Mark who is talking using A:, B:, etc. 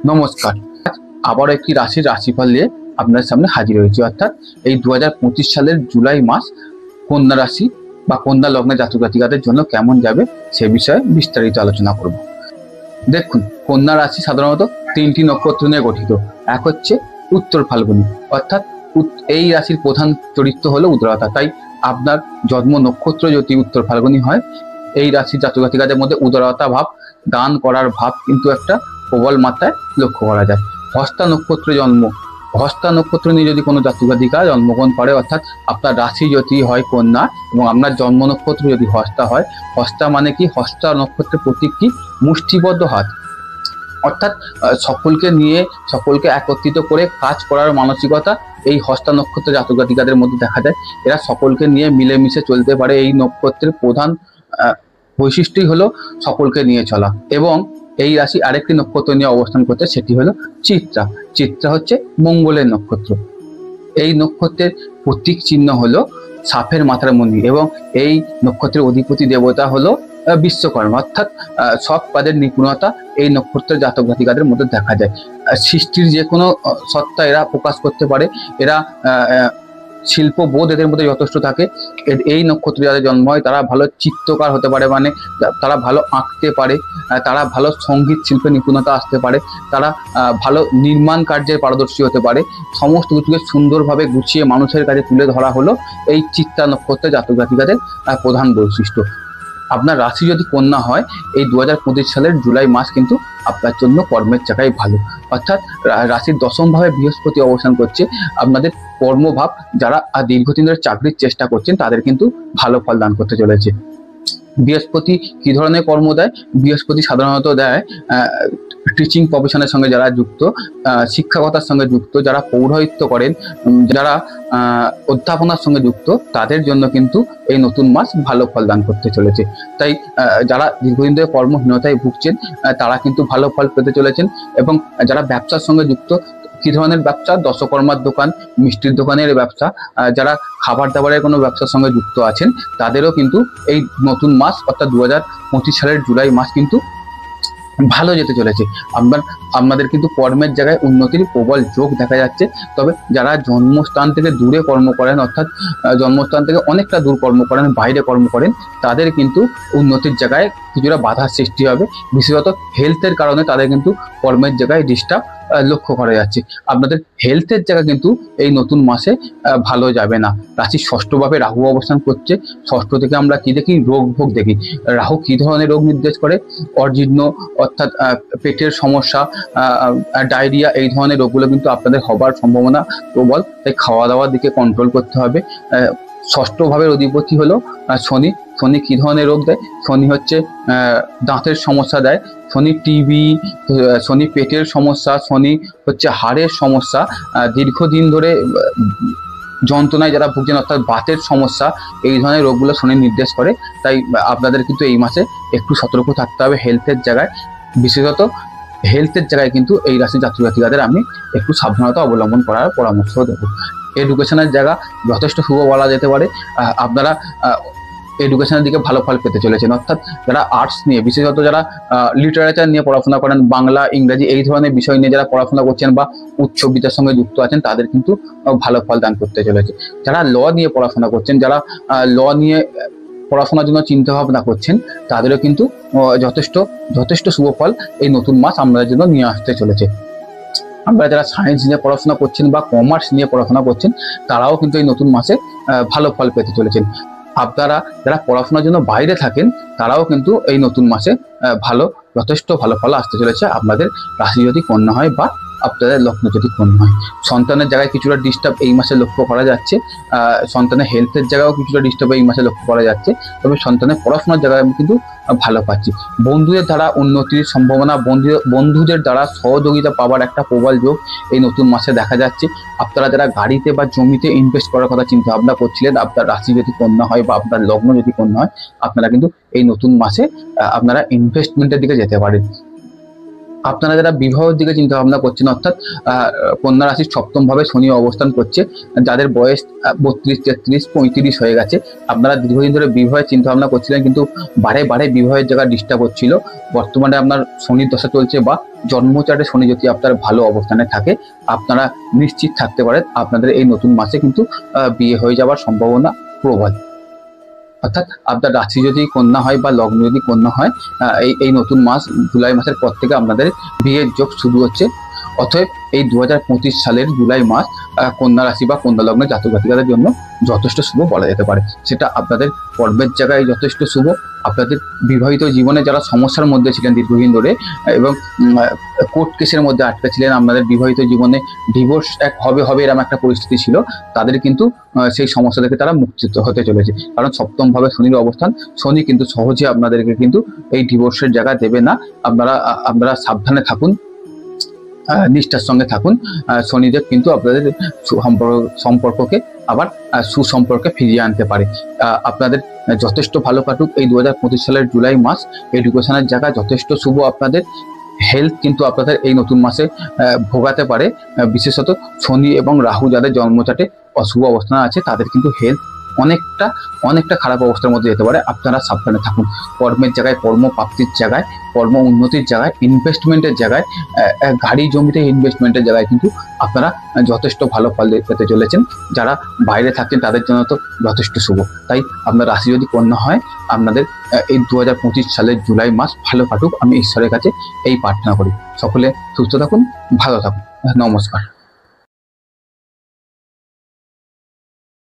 A: নমস্কার। আবারও একটি রাশির রাশিফল নিয়ে আপনার সামনে হাজির হয়েছি। অর্থাৎ এই 2025 সালের জুলাই মাস কন্যা রাশি বা কন্যা লগ্নের জাতক জাতিকাদের জন্য কেমন যাবে সে বিষয়ে বিস্তারিত আলোচনা করব। দেখুন, কন্যা রাশি সাধারণত 3টি নক্ষত্র নিয়ে গঠিত। এক হচ্ছে উত্তর ফাল্গুনী, অর্থাৎ এই রাশির প্রধান চরিত্র হলো উদারতা। তাই আপনার জন্ম নক্ষত্র যদি উত্তর ফাল্গুনী হয়, এই রাশির জাতক জাতিকাদের মধ্যে উদারতা ভাব, দান করার ভাব কিন্তু একটা প্রবল মাত্রায় লক্ষ্য করা যায়। হস্তা নক্ষত্রে জন্ম, হস্তা নক্ষত্র নিয়ে যদি কোনো জাতক জাতিকা জন্মগ্রহণ করে, অর্থাৎ আপনার রাশি যদি হয় কন্যা এবং আপনার জন্ম নক্ষত্র যদি হস্তা হয়, হস্তা মানে কি? হস্তা নক্ষত্রের প্রতীক কি? মুষ্টিবদ্ধ হাত। অর্থাৎ সকলকে নিয়ে, সকলকে একত্রিত করে কাজ করার মানসিকতা এই হস্তা নক্ষত্রের জাতক জাতিকাদের মধ্যে দেখা যায়। এরা সকলকে নিয়ে মিলেমিশে চলতে পারে। এই নক্ষত্রের প্রধান বৈশিষ্ট্যই হলো সকলকে নিয়ে চলা। এবং এই রাশি আরেকটি নক্ষত্র নিয়ে অবস্থান করছে, সেটি হলো চিত্রা। চিত্রা হচ্ছে মঙ্গলের নক্ষত্র। এই নক্ষত্রের প্রতীক চিহ্ন হলো সাপের মাথার মন্দির এবং এই নক্ষত্রের অধিপতি দেবতা হলো বিশ্বকর্মা। অর্থাৎ সব কাজের নিপুণতা এই নক্ষত্রের জাতক জাতিকাদের মধ্যে দেখা যায়। সৃষ্টির যে কোনো সত্তা এরা প্রকাশ করতে পারে। এরা শিল্পবোধ এদের মধ্যে যথেষ্ট থাকে। এই নক্ষত্রে যাদের জন্ম হয় তারা ভালো চিত্রকার হতে পারে, মানে তারা ভালো আঁকতে পারে, তারা ভালো সঙ্গীত শিল্পে নিপুণতা আসতে পারে, তারা ভালো নির্মাণ কার্যে পারদর্শী হতে পারে। সমস্ত কিছুকে সুন্দরভাবে গুছিয়ে মানুষের কাছে তুলে ধরা হলো এই চিত্রা নক্ষত্রের জাতক জাতিকাদের প্রধান বৈশিষ্ট্য। আপনার রাশি যদি কন্যা হয়, এই 2025 সালের জুলাই মাস কিন্তু আপনার জন্য কর্মের জায়গায় ভালো। অর্থাৎ রাশির দশম ভাবে বৃহস্পতি অবস্থান করছে। আপনাদের কর্মভাব, যারা দীর্ঘদিন ধরে চাকরির চেষ্টা করছেন তাদের কিন্তু ভালো ফল দান করতে চলেছে। বৃহস্পতি কি ধরনের কর্ম দেয়? বৃহস্পতি সাধারণত দেয় টিচিং প্রফেশনের সঙ্গে যারা যুক্ত, শিক্ষকতার সঙ্গে যুক্ত, যারা পৌরোহিত্য করেন, যারা অধ্যাপনার সঙ্গে যুক্ত, তাদের জন্য কিন্তু এই নতুন মাস ভালো ফল দান করতে চলেছে। তাই যারা দীর্ঘদিন ধরে কর্মহীনতায় ভুগছেন তারা কিন্তু ভালো ফল পেতে চলেছেন। এবং যারা ব্যবসার সঙ্গে যুক্ত, কি ধরনের ব্যবসা? দশকর্মার দোকান, মিষ্টির দোকানের ব্যবসা, যারা খাবার দাবারের কোনো ব্যবসার সঙ্গে যুক্ত আছেন তাদেরও কিন্তু এই নতুন মাস অর্থাৎ 2025 সালের জুলাই মাস কিন্তু ভালো যেতে চলেছে। আপনাদের কিন্তু কর্মের জায়গায় উন্নতির প্রবল যোগ দেখা যাচ্ছে। তবে যারা জন্মস্থান থেকে দূরে কর্ম করেন, অর্থাৎ জন্মস্থান থেকে অনেকটা দূর কর্ম করেন, বাইরে কর্ম করেন, তাদের কিন্তু উন্নতির জায়গায় কিছুটা বাধার সৃষ্টি হবে। বিশেষত হেলথের কারণে তাদের কিন্তু কর্মের জায়গায় ডিস্টার্ব লক্ষ্য করা যাচ্ছে। আপনাদের হেলথের জায়গা কিন্তু এই নতুন মাসে ভালো যাবে না। রাশির ষষ্ঠভাবে রাহু অবস্থান করছে। ষষ্ঠ থেকে আমরা কি দেখি? রোগ ভোগ দেখি। রাহু কি ধরনের রোগ নির্দেশ করে? অজীর্ণ, অর্থাৎ পেটের সমস্যা, ডায়রিয়া, এই ধরনের রোগগুলো কিন্তু আপনাদের হবার সম্ভাবনা প্রবল। তাই খাওয়া দাওয়ার দিকে কন্ট্রোল করতে হবে। ষষ্ঠ ভাবের অধিপতি হলো শনি। শনি কি ধরনের রোগ দেয়? শনি হচ্ছে দাঁতের সমস্যা দেয়, শনি টিবি, শনি পেটের সমস্যা, শনি হচ্ছে হাড়ের সমস্যা, দীর্ঘদিন ধরে যন্ত্রণায় যারা ভুগছেন অর্থাৎ বাতের সমস্যা, এই ধরনের রোগগুলো শনি নির্দেশ করে। তাই আপনাদের কিন্তু এই মাসে একটু সতর্ক থাকতে হবে হেলথের জায়গায়। বিশেষত হেলথের জায়গায় কিন্তু এই রাশির জাতক জাতিকাদের আমি একটু সাবধানতা অবলম্বন করার পরামর্শ দেবো। এডুকেশনের জায়গা যথেষ্ট শুভ বলা যেতে পারে। আপনারা এডুকেশনের দিকে ভালো ফল পেতে চলেছেন। অর্থাৎ যারা আর্টস নিয়ে, বিশেষত যারা লিটারেচার নিয়ে পড়াশোনা করেন, বাংলা, ইংরাজি এই ধরনের বিষয় নিয়ে যারা পড়াশোনা করছেন বা উচ্চ বিদ্যার সঙ্গে যুক্ত আছেন, তাদের কিন্তু ভালো ফল দান করতে চলেছে। যারা ল নিয়ে পড়াশোনা করছেন, যারা ল নিয়ে পড়াশোনার জন্য চিন্তা ভাবনা করছেন, তাদেরও কিন্তু যথেষ্ট শুভ ফল এই নতুন মাস আমাদের জন্য নিয়ে আসতে চলেছে। আমরা যারা সায়েন্স নিয়ে পড়াশোনা করছেন বা কমার্স নিয়ে পড়াশোনা করছেন, তারাও কিন্তু এই নতুন মাসে ভালো ফল পেতে চলেছেন। আপনারা যারা পড়াশোনার জন্য বাইরে থাকেন, তারাও কিন্তু এই নতুন মাসে যথেষ্ট ভালো ফল আসতে চলেছে। আপনাদের রাশি যদি কন্যা হয় বা আপনাদের লগ্ন যদি কন্যা হয়। সন্তানের জায়গায় কিছুটা ডিস্টার্ব এই মাসে লক্ষ্য করা যাচ্ছে। সন্তানের হেলথের জায়গায়ও কিছুটা ডিস্টার্ব এই মাসে লক্ষ্য করা যাচ্ছে। তবে সন্তানের পড়াশোনার জায়গায় আমি কিন্তু ভালো পাচ্ছি। বন্ধুদের দ্বারা উন্নতির সম্ভাবনা, বন্ধুদের দ্বারা সহযোগিতা পাওয়ার একটা প্রবল যোগ এই নতুন মাসে দেখা যাচ্ছে। আপনারা যারা গাড়িতে বা জমিতে ইনভেস্ট করার কথা চিন্তা ভাবনা করছিলেন, আপনার রাশি যদি কন্যা হয় বা আপনার লগ্ন যদি কন্যা হয়, আপনারা কিন্তু এই নতুন মাসে আপনারা ইনভেস্টমেন্টের দিকে যেতে পারেন। আপনারা যারা বিবাহের দিকে চিন্তা ভাবনা করছেন, অর্থাৎ কন্যা রাশির সপ্তম ভাবে শনি অবস্থান করছে, যাদের বয়স 32, 33, 35 হয়ে গেছে, আপনারা দীর্ঘদিন ধরে বিবাহের চিন্তা ভাবনা করছিলেন কিন্তু বারে বারে বিবাহের জায়গায় ডিস্টার্ব হচ্ছিল। বর্তমানে আপনার শনির দশা চলছে বা জন্মচারে শনি যদি আপনার ভালো অবস্থানে থাকে, আপনারা নিশ্চিত থাকতে পারেন আপনাদের এই নতুন মাসে কিন্তু বিয়ে হয়ে যাওয়ার সম্ভাবনা প্রবল। অর্থাৎ আপনার রাশি যদি কন্যা হয় বা লগ্ন যদি কন্যা হয়, এই নতুন মাস জুলাই মাসের পর থেকে আপনাদের বিয়ের যোগ শুরু হচ্ছে। অতএব এই 2025 সালের জুলাই মাস কন্যা রাশি বা কন্যা লগ্ন জাতক জাতিকাদের জন্য যথেষ্ট শুভ বলা যেতে পারে। সেটা আপনাদের কর্মের জায়গায় যথেষ্ট শুভ, আপনাদের বিবাহিত জীবনে যারা সমস্যার মধ্যে ছিলেন দীর্ঘদিন ধরে এবং কোর্ট কেসের মধ্যে আটকে ছিলেন, আপনাদের বিবাহিত জীবনে ডিভোর্স হবে এরকম একটা পরিস্থিতি ছিল, তাদের কিন্তু সেই সমস্যা থেকে তারা মুক্তি হতে চলেছে। কারণ সপ্তম ভাবে শনির অবস্থান, শনি কিন্তু সহজে আপনাদেরকে কিন্তু এই ডিভোর্সের জায়গা দেবে না। আপনারা সাবধানে থাকুন, নিষ্ঠার সঙ্গে থাকুন। শনিদেব কিন্তু আপনাদের সম্পর্ককে আবার সুসম্পর্কে ফিরিয়ে আনতে পারে। আপনাদের যথেষ্ট ভালো কাটুক এই 2025 সালের জুলাই মাস। এডুকেশনের জায়গা যথেষ্ট শুভ। আপনাদের হেলথ কিন্তু আপনাদের এই নতুন মাসে ভোগাতে পারে। বিশেষত শনি এবং রাহু যাদের জন্মচাটে অশুভ অবস্থান আছে, তাদের কিন্তু হেলথ অনেকটা খারাপ অবস্থার মধ্যে যেতে পারে। আপনারা সাবধানে থাকুন। কর্মের জায়গায়, কর্মপ্রাপ্তির জায়গায়, কর্ম উন্নতির জায়গায়, ইনভেস্টমেন্টের জায়গায়, গাড়ি জমিতে ইনভেস্টমেন্টের জায়গায় কিন্তু আপনারা যথেষ্ট ভালো ফল পেতে চলেছেন। যারা বাইরে থাকছেন তাদের জন্য তো যথেষ্ট শুভ। তাই আপনার রাশি যদি কন্যা হয়, আপনাদের এই 2025 সালের জুলাই মাস ভালো কাটুক, আমি ঈশ্বরের কাছে এই প্রার্থনা করি। সকলে সুস্থ থাকুন, ভালো থাকুন। নমস্কার।